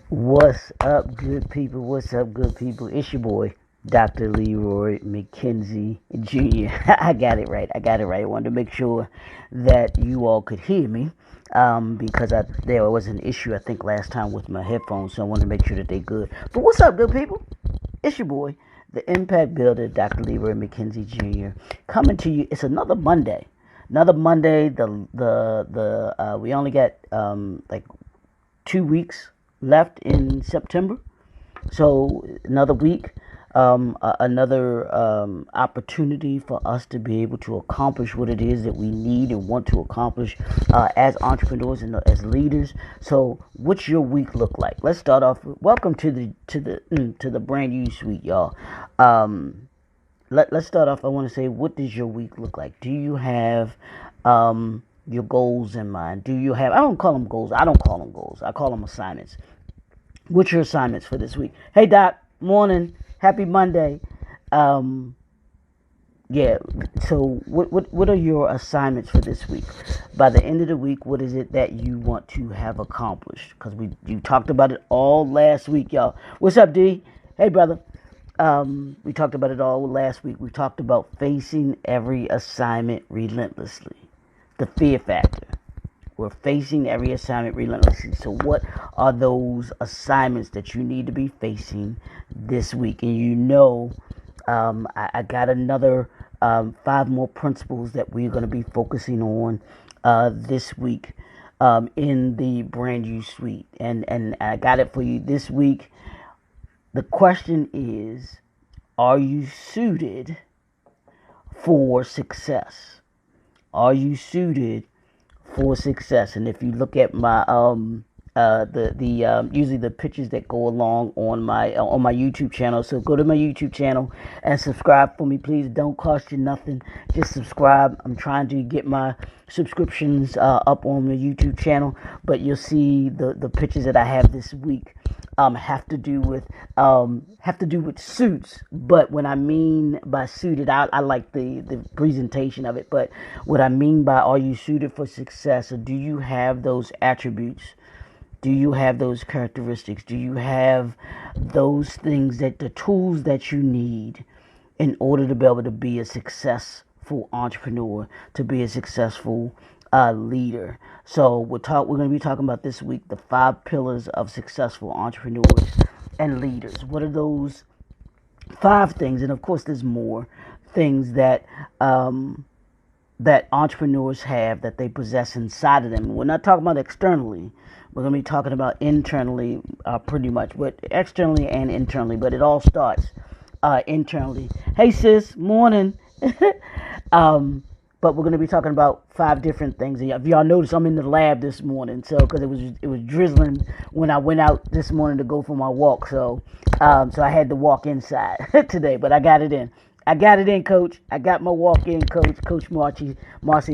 What's up, good people? What's up, good people? It's your boy, Dr. Leroy McKenzie Jr. I got it right. I got it right. I wanted to make sure that you all could hear me because there was an issue, I think, last time with my headphones, so I wanted to make sure that they're good. But what's up, good people? It's your boy, the Impact Builder, Dr. Leroy McKenzie Jr. coming to you. It's another Monday. Another Monday. We only got like 2 weeks left in September. So another week, another opportunity for us to be able to accomplish what it is that we need and want to accomplish as entrepreneurs and as leaders. So, what's your week look like? Let's start off. Welcome to the brand new suite, y'all. Let's start off. I want to say, what does your week look like? Do you have your goals in mind? Do you have? I don't call them goals. I don't call them goals. I call them assignments. What's your assignments for this week? Hey Doc, morning, happy Monday. Um, yeah. So, what are your assignments for this week? By the end of the week, what is it that you want to have accomplished? Because you talked about it all last week, y'all. What's up, D? Hey, brother. We talked about it all last week. We talked about facing every assignment relentlessly, the fear factor. We're facing every assignment relentlessly. So, what are those assignments that you need to be facing this week? And I got another 5 more principles that we're going to be focusing on this week in the brand new suite. And I got it for you this week. The question is, are you suited for success? Are you suited for success? And if you look at my usually the pictures that go along on my YouTube channel, so go to my YouTube channel and subscribe for me, please. Don't cost you nothing, just subscribe. I'm trying to get my subscriptions up on the YouTube channel, but you'll see the pictures that I have this week have to do with suits. But when I mean by suited, I like the presentation of it. But what I mean by, are you suited for success, or do you have those attributes? Do you have those characteristics? Do you have those things, that the tools that you need in order to be able to be a successful entrepreneur, to be a successful leader? So we're going to be talking about this week the 5 pillars of successful entrepreneurs and leaders. What are those 5 things? And of course, there's more things that that entrepreneurs have, that they possess inside of them. We're not talking about externally. We're going to be talking about internally, pretty much, but externally and internally. But it all starts internally. Hey, sis, morning. But we're going to be talking about 5 different things. If y'all notice, I'm in the lab this morning, so because it was drizzling when I went out this morning to go for my walk, so I had to walk inside today, but I got it in. I got it in, Coach. I got my walk in, Coach Marcy,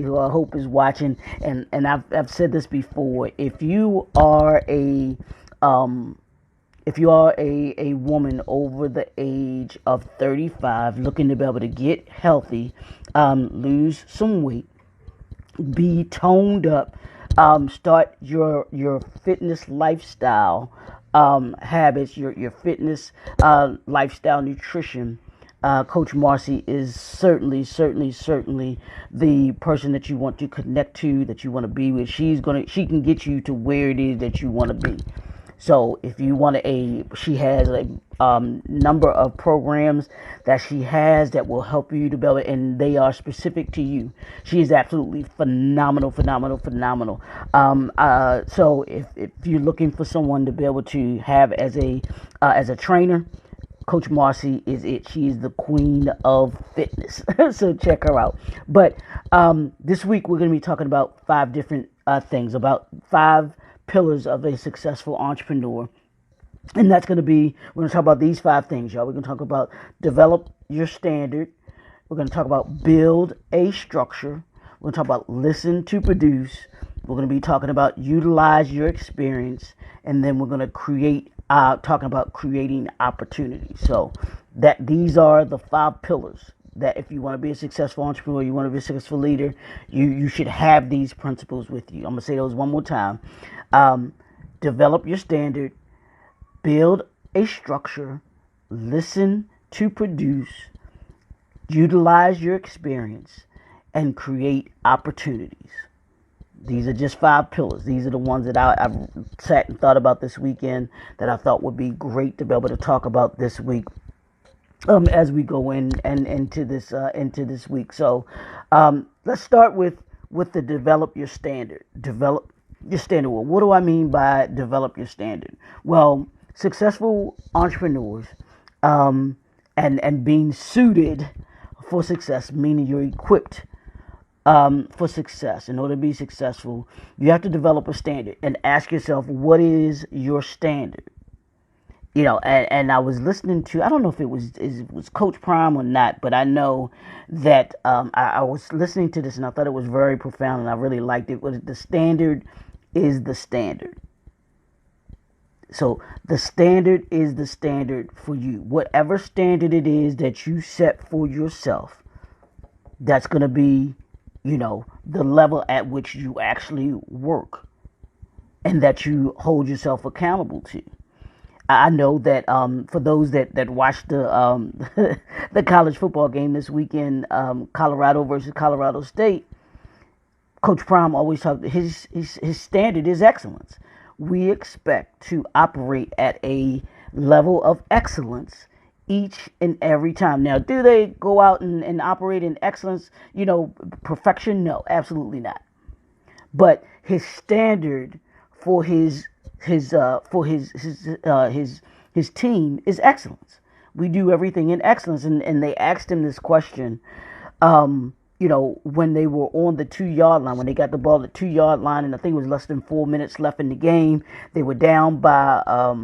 who I hope is watching. And I've said this before. If you are a woman over the age of 35 looking to be able to get healthy, lose some weight, be toned up, start your fitness lifestyle habits, your fitness lifestyle nutrition, Coach Marcy is certainly the person that you want to connect to, that you want to be with. She can get you to where it is that you want to be. So if you want she has a number of programs that she has that will help you to build it, and they are specific to you. She is absolutely phenomenal. So if you're looking for someone to be able to have as a trainer, Coach Marcy is it. She is the queen of fitness. So check her out. But this week we're going to be talking about 5 different things, about 5 pillars of a successful entrepreneur. And we're going to talk about these 5 things, y'all. We're going to talk about develop your standard. We're going to talk about build a structure. We're going to talk about listen to produce. We're going to be talking about utilize your experience. And then we're going to talking about creating opportunities. So these are the 5 pillars that if you want to be a successful entrepreneur, you want to be a successful leader, you should have these principles with you. I'm going to say those one more time. Develop your standard, build a structure, listen to produce, utilize your experience, and create opportunities. These are just 5 pillars. These are the ones that I've sat and thought about this weekend that I thought would be great to be able to talk about this week, as we go in and into this week. So let's start with the develop your standard. Develop your standard. Well, what do I mean by develop your standard? Well, successful entrepreneurs and being suited for success, meaning you're equipped for success. In order to be successful, you have to develop a standard and ask yourself, what is your standard? And I was listening to, I don't know if it was Coach Prime or not, but I know that I was listening to this and I thought it was very profound and I really liked it. The standard is the standard. So the standard is the standard for you. Whatever standard it is that you set for yourself, that's going to be, the level at which you actually work and that you hold yourself accountable to. I know that for those that watched the the college football game this weekend, Colorado versus Colorado State, Coach Prime always talked. His standard is excellence. We expect to operate at a level of excellence each and every time. Now, do they go out and operate in excellence? Perfection? No, absolutely not. But his standard for his team is excellence. We do everything in excellence. And they asked him this question, when they were on the 2-yard line, when they got the ball at the 2-yard line, and I think it was less than 4 minutes left in the game. They were down by a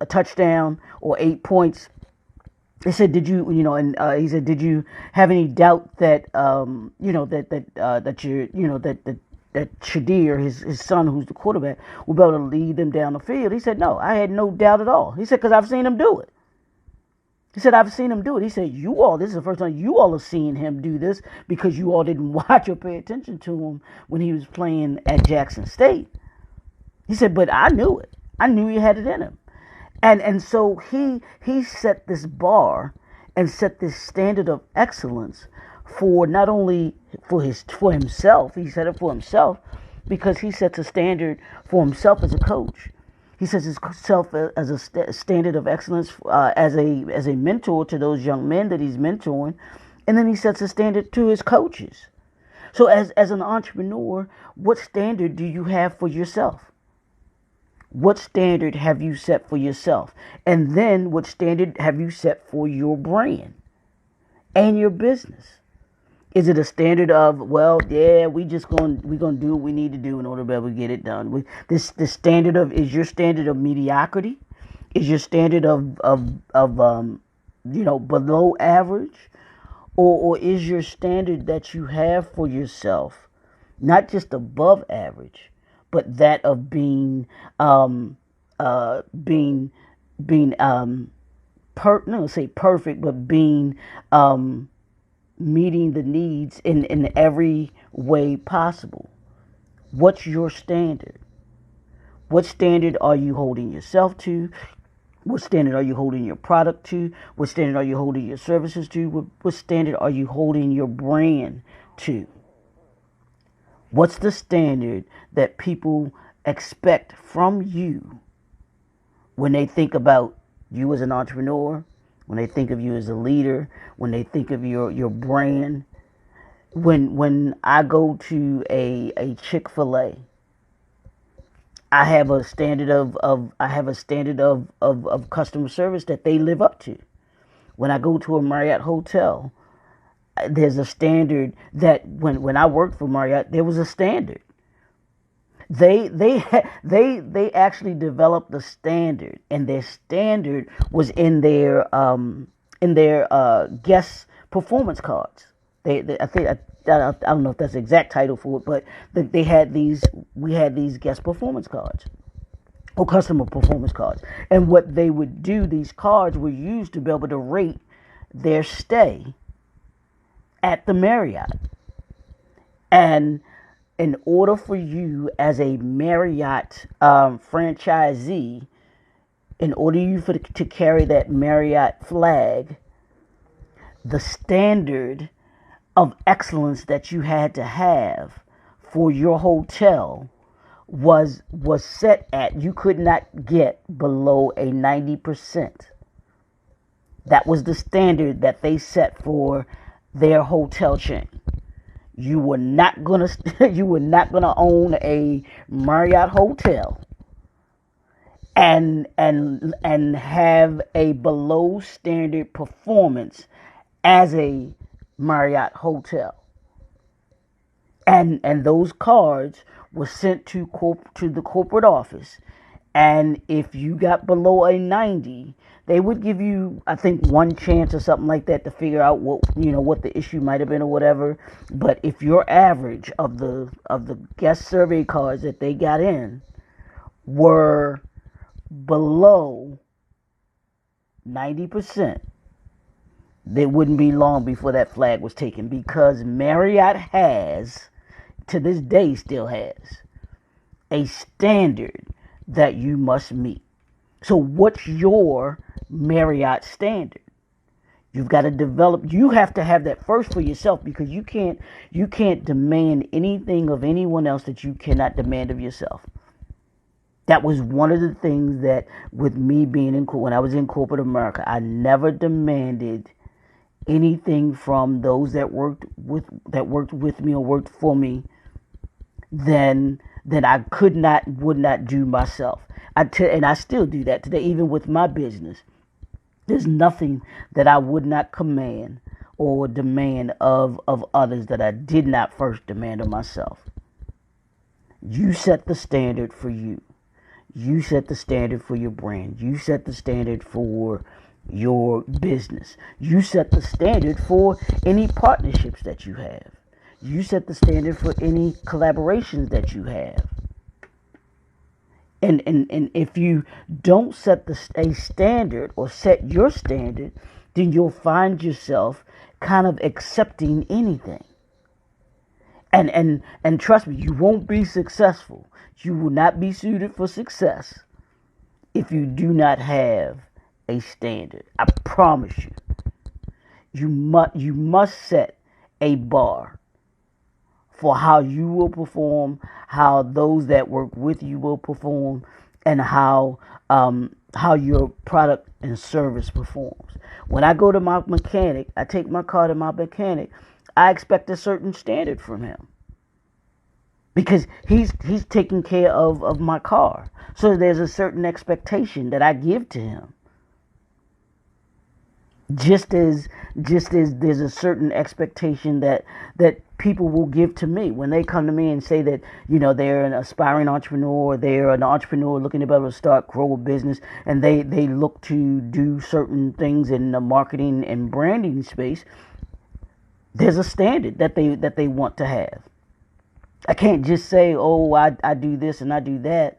touchdown or 8 points. They said, "Did you, he said, did you have any doubt that, that Shadir, his son, who's the quarterback, will be able to lead them down the field?" He said, "No, I had no doubt at all." He said, "Because I've seen him do it." He said, "I've seen him do it." He said, this is the first time you all have seen him do this because you all didn't watch or pay attention to him when he was playing at Jackson State." He said, "But I knew it. I knew he had it in him." And so he set this bar and set this standard of excellence for not only for himself, he set it for himself because he sets a standard for himself as a coach. He sets himself as a standard of excellence as a mentor to those young men that he's mentoring, and then he sets a standard to his coaches. So as an entrepreneur, what standard do you have for yourself? What standard have you set for yourself? And then what standard have you set for your brand and your business? Is it a standard of, well, yeah, we're gonna do what we need to do in order to be able to get it done? This standard of, is your standard of mediocrity? Is your standard of below average, or is your standard that you have for yourself not just above average, but that of being perfect, but being meeting the needs in every way possible? What's your standard? What standard are you holding yourself to? What standard are you holding your product to? What standard are you holding your services to? What standard are you holding your brand to? What's the standard that people expect from you when they think about you as an entrepreneur, when they think of you as a leader, when they think of your brand? When I go to a Chick-fil-A, I have a standard of customer service that they live up to. When I go to a Marriott hotel, there's a standard that when I worked for Marriott, there was a standard. They actually developed the standard, and their standard was in their guest performance cards. I don't know if that's the exact title for it, but we had these guest performance cards or customer performance cards. And what they would do, these cards were used to be able to rate their stay at the Marriott. And in order for you as a Marriott franchisee in order to carry that Marriott flag, the standard of excellence that you had to have for your hotel was set at, you could not get below a 90%. That was the standard that they set for their hotel chain. You were not gonna own a Marriott hotel and have a below standard performance as a Marriott hotel. And those cards were sent to the corporate office. And if you got below a 90, they would give you, I think, one chance or something like that to figure out what the issue might have been or whatever. But if your average of the guest survey cards that they got in were below 90%, it wouldn't be long before that flag was taken, because Marriott has, to this day still has, a standard that you must meet. So what's your Marriott standard? You've got to develop, you have to have that first for yourself, because you can't demand anything of anyone else that you cannot demand of yourself. That was one of the things that, with me being when I was in corporate America, I never demanded anything from those that worked with me or worked for me than I would not do myself. And I still do that today, even with my business. There's nothing that I would not command or demand of others that I did not first demand of myself. You set the standard for you. You set the standard for your brand. You set the standard for your business. You set the standard for any partnerships that you have. You set the standard for any collaborations that you have. And if you don't set a standard or set your standard, then you'll find yourself kind of accepting anything. And trust me, you won't be successful. You will not be suited for success if you do not have a standard. I promise you. You must set a bar for how you will perform, how those that work with you will perform, and how your product and service performs. When I go to my mechanic, I take my car to my mechanic, I expect a certain standard from him, because he's taking care of my car. So there's a certain expectation that I give to him. Just as there's a certain expectation that people will give to me when they come to me and say that, they're an aspiring entrepreneur, they're an entrepreneur looking to be able to grow a business, and they look to do certain things in the marketing and branding space. There's a standard that they want to have. I can't just say, oh, I do this and I do that,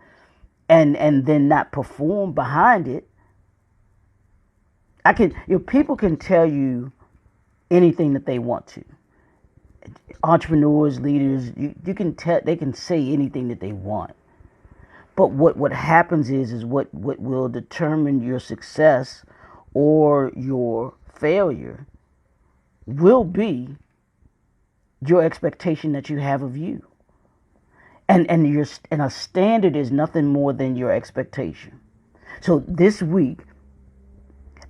and then not perform behind it. People can tell you anything that they want to. Entrepreneurs, leaders, you can tell, they can say anything that they want. But what happens is what will determine your success or your failure will be your expectation that you have of you. And a standard is nothing more than your expectation. So this week,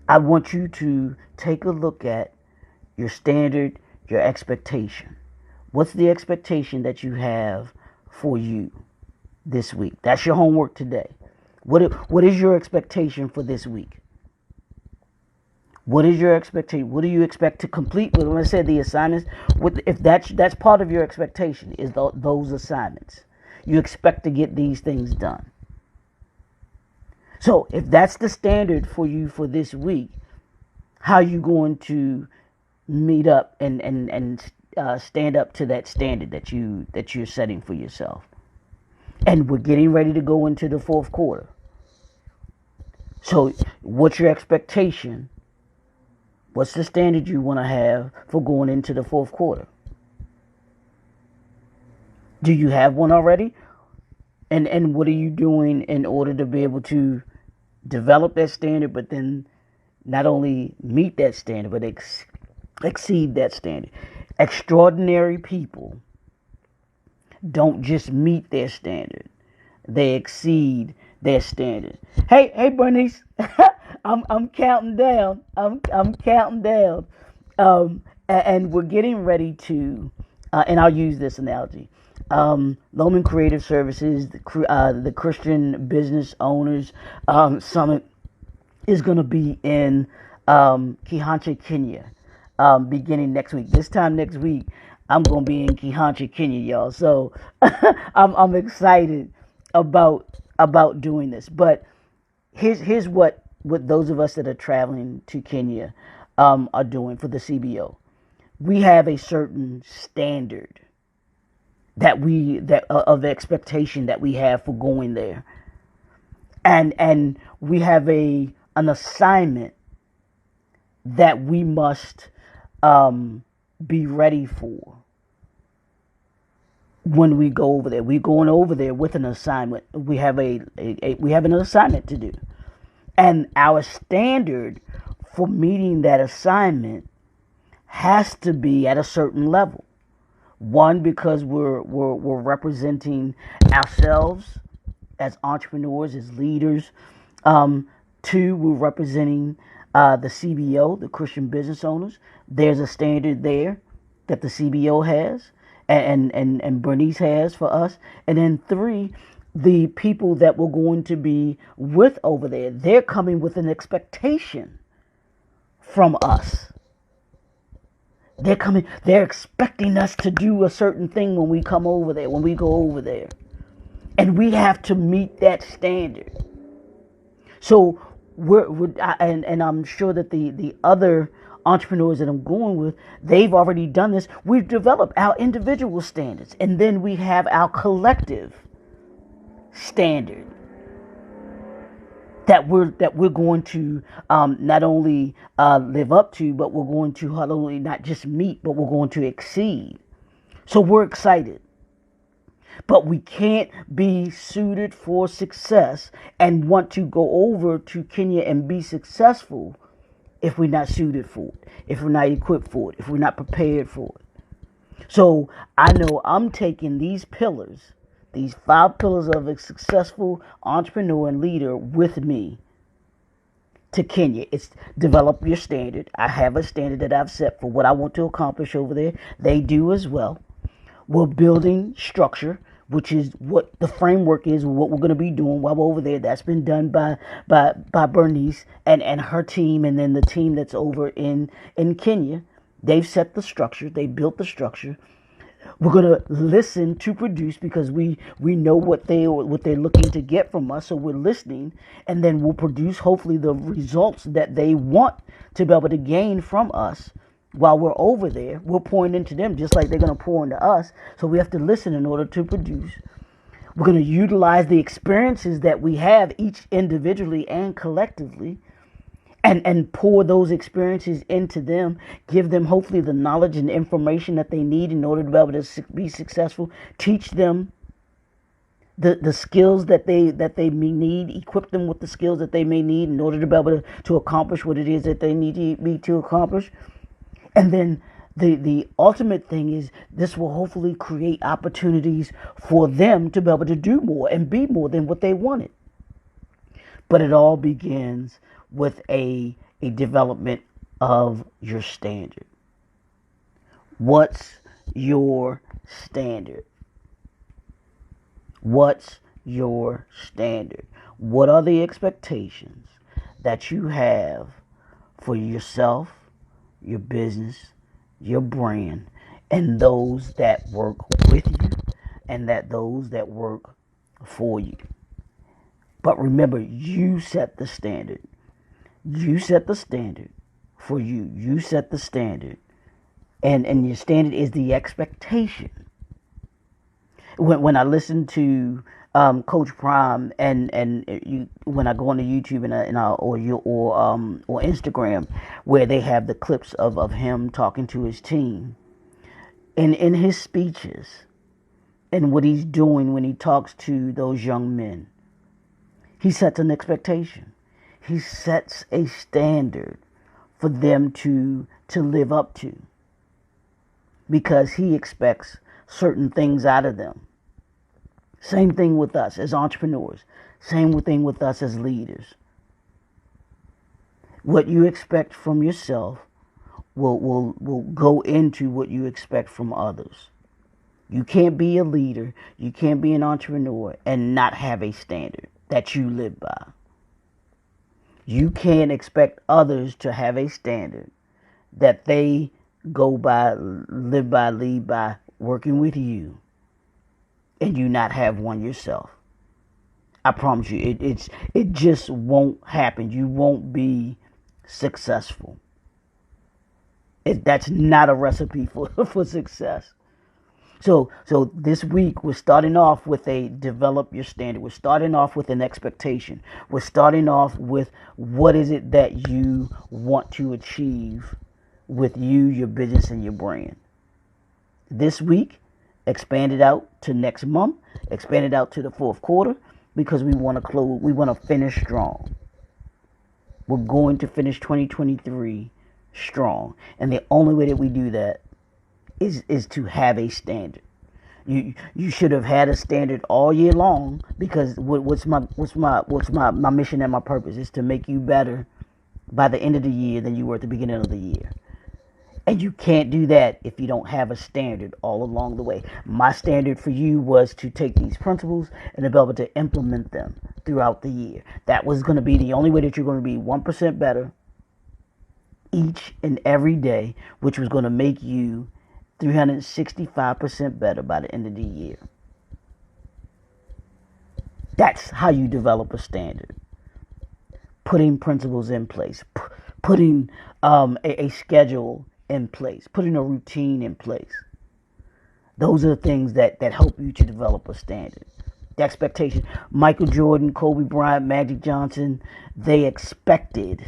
I want you to take a look at your standard, your expectation. What's the expectation that you have for you this week? That's your homework today. What is your expectation for this week? What is your expectation? What do you expect to complete? When I said the assignments, if that's part of your expectation, is those assignments. You expect to get these things done. So if that's the standard for you for this week, how are you going to meet up and stand up to that standard that you're setting for yourself? And we're getting ready to go into the fourth quarter. So what's your expectation? What's the standard you want to have for going into the fourth quarter? Do you have one already? And what are you doing in order to be able to develop that standard, but then not only meet that standard, but exceed that standard. Extraordinary people don't just meet their standard, they exceed their standard. Hey, Bernice, I'm counting down. I'm counting down. And we're getting ready to, and I'll use this analogy. Loman Creative Services, the Christian Business Owners Summit is going to be in Kihancha, Kenya, beginning next week. This time next week, I'm going to be in Kihancha, Kenya, y'all. So I'm excited about doing this. But here's what those of us that are traveling to Kenya are doing for the CBO. We have a certain standard that of expectation that we have for going there, and we have an assignment that we must be ready for when we go over there. We're going over there with an assignment. We have we have an assignment to do, and our standard for meeting that assignment has to be at a certain level. One, because we're representing ourselves as entrepreneurs, as leaders. Two, we're representing the CBO, the Christian Business Owners. There's a standard there that the CBO has, and Bernice has for us. And then three, the people that we're going to be with over there, they're coming with an expectation from us. They're expecting us to do a certain thing when we come over there, when we go over there. And we have to meet that standard. So and I'm sure that the other entrepreneurs that I'm going with, they've already done this. We've developed our individual standards, and then we have our collective standard that we're going to not only live up to, but we're going to not only not just meet, but we're going to exceed. So we're excited. But we can't be suited for success and want to go over to Kenya and be successful if we're not suited for it, if we're not equipped for it, if we're not prepared for it. So I know I'm taking these pillars, these 5 pillars of a successful entrepreneur and leader with me to Kenya. It's develop your standard. I have a standard that I've set for what I want to accomplish over there. They do as well. We're building structure, which is what the framework is, what we're going to be doing while we're over there. That's been done by Bernice and her team, and then the team that's over in Kenya. They've set the structure. They built the structure. We're going to listen to produce because we know what they're looking to get from us. So we're listening, and then we'll produce hopefully the results that they want to be able to gain from us while we're over there. We're pouring into them just like they're going to pour into us. So we have to listen in order to produce. We're going to utilize the experiences that we have each individually and collectively, and pour those experiences into them, give them hopefully the knowledge and information that they need in order to be able to be successful, teach them the skills that they may need, equip them with the skills that they may need in order to be able to accomplish what it is that they need to accomplish. And then the ultimate thing is this will hopefully create opportunities for them to be able to do more and be more than what they wanted. But it all begins with a development of your standard. What's your standard? What's your standard? What are the expectations that you have for yourself, your business, your brand, and those that work with you, and those that work for you? But remember, you set the standard. You set the standard for you. You set the standard. And your standard is the expectation. When I listen to Coach Prime when I go on the YouTube or Instagram, where they have the clips of him talking to his team, and in his speeches, and what he's doing when he talks to those young men, he sets an expectation. He sets a standard for them to live up to, because he expects certain things out of them. Same thing with us as entrepreneurs. Same thing with us as leaders. What you expect from yourself will go into what you expect from others. You can't be a leader, you can't be an entrepreneur and not have a standard that you live by. You can't expect others to have a standard that they go by, live by, lead by, working with you, and you not have one yourself. I promise you, it just won't happen. You won't be successful. That's not a recipe for success. So this week we're starting off with a develop your standard. We're starting off with an expectation. We're starting off with what is it that you want to achieve with you, your business, and your brand. This week, expand it out to next month, expand it out to the fourth quarter, because we want to finish strong. We're going to finish 2023 strong. And the only way that we do that is to have a standard. You should have had a standard all year long, because what's my mission and my purpose is to make you better by the end of the year than you were at the beginning of the year. And you can't do that if you don't have a standard all along the way. My standard for you was to take these principles and to be able to implement them throughout the year. That was going to be the only way that you're going to be 1% better each and every day, which was going to make you 365% better by the end of the year. That's how you develop a standard. Putting principles in place, putting a schedule in place, putting a routine in place. Those are the things that help you to develop a standard. The expectation. Michael Jordan, Kobe Bryant, Magic Johnson, they expected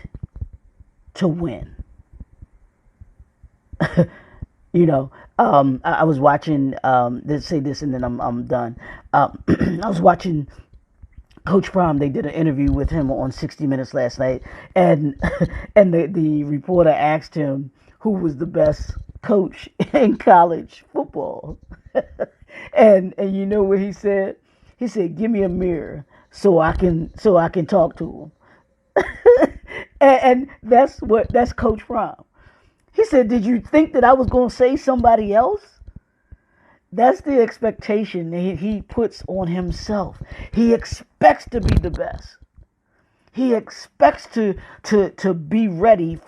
to win. I was watching, let's say this and then I'm done. I was watching Coach Prime. They did an interview with him on 60 Minutes last night, and the reporter asked him who was the best coach in college football. and you know what he said? He said, "Give me a mirror so I can talk to him." and that's Coach Prime. He said, "Did you think that I was going to say somebody else?" That's the expectation that he puts on himself. He expects to be the best. He expects to be ready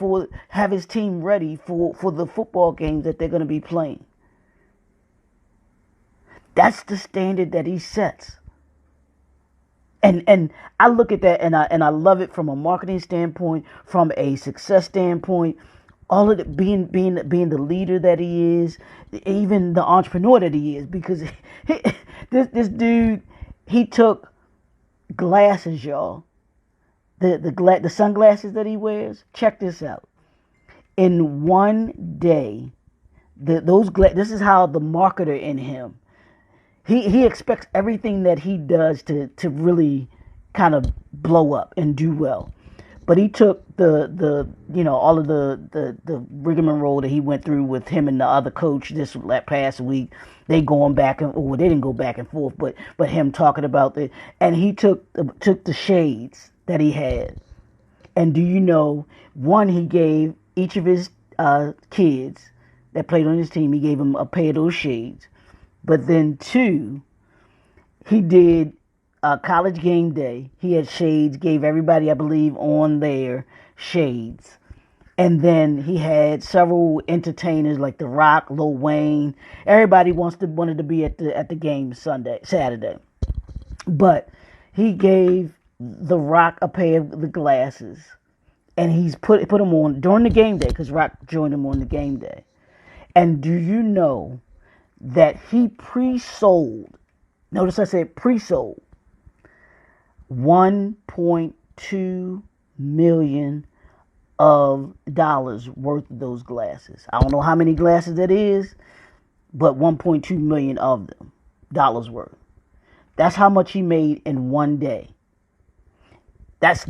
have his team ready for the football games that they're going to be playing. That's the standard that he sets. And I look at that and I love it from a marketing standpoint, from a success standpoint. All of it, being the leader that he is, even the entrepreneur that he is, because this dude, he took glasses, y'all. The sunglasses that he wears. Check this out. In one day, this is how the marketer in him. He expects everything that he does to really kind of blow up and do well. But he took all of the rigmarole that he went through with him and the other coach this past week. They going back they didn't go back and forth, but him talking about it, and he took the shades that he had. And do you know, one, he gave each of his kids that played on his team, he gave them a pair of those shades. But then two, he did college game day. He had shades, gave everybody, I believe, on there shades. And then he had several entertainers like The Rock, Lil Wayne. Everybody wanted to be at the game Saturday. But he gave The Rock a pair of the glasses, and he's put them on during the game day, because Rock joined him on the game day. And do you know that he pre-sold? Notice I said pre-sold. $1.2 million worth of those glasses. I don't know how many glasses that is, but 1.2 million of them dollars worth. That's how much he made in one day. That's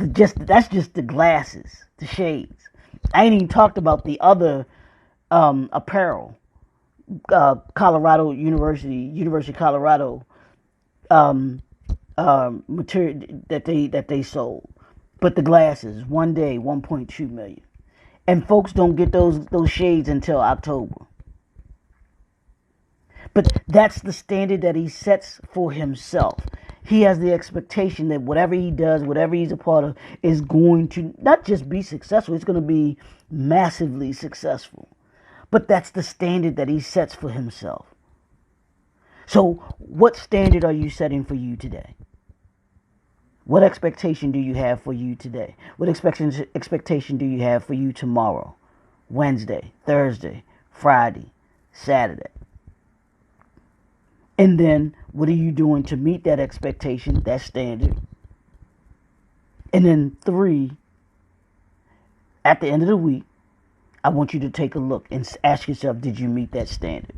just the glasses, the shades. I ain't even talked about the other apparel. Colorado University of Colorado material that they sold. But the glasses, one day, 1.2 million, and folks don't get those shades until October. But that's the standard that he sets for himself. He has the expectation that whatever he does, whatever he's a part of, is going to not just be successful, it's going to be massively successful. But that's the standard that he sets for himself. So, what standard are you setting for you today? What expectation do you have for you today? What expectation do you have for you tomorrow, Wednesday, Thursday, Friday, Saturday? And then, what are you doing to meet that expectation, that standard? And then 3, at the end of the week, I want you to take a look and ask yourself, did you meet that standard?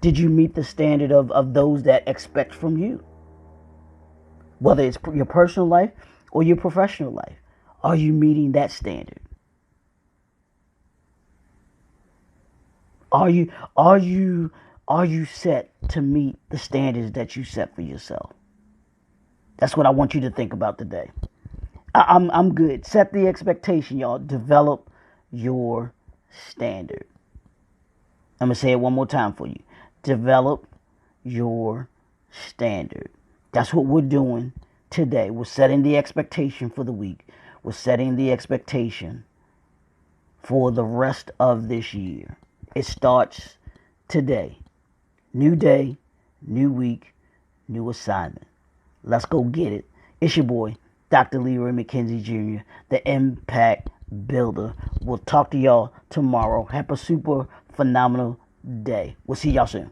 Did you meet the standard of those that expect from you? Whether it's your personal life or your professional life. Are you meeting that standard? Are you set to meet the standards that you set for yourself? That's what I want you to think about today. I'm good. Set the expectation, y'all. Develop your standard. I'm going to say it one more time for you. Develop your standard. That's what we're doing today. We're setting the expectation for the week. We're setting the expectation for the rest of this year. It starts today. New day, new week, new assignment. Let's go get it. It's your boy, Dr. Leroy McKenzie Jr., the Impact Builder. We'll talk to y'all tomorrow. Have a super phenomenal day. We'll see y'all soon.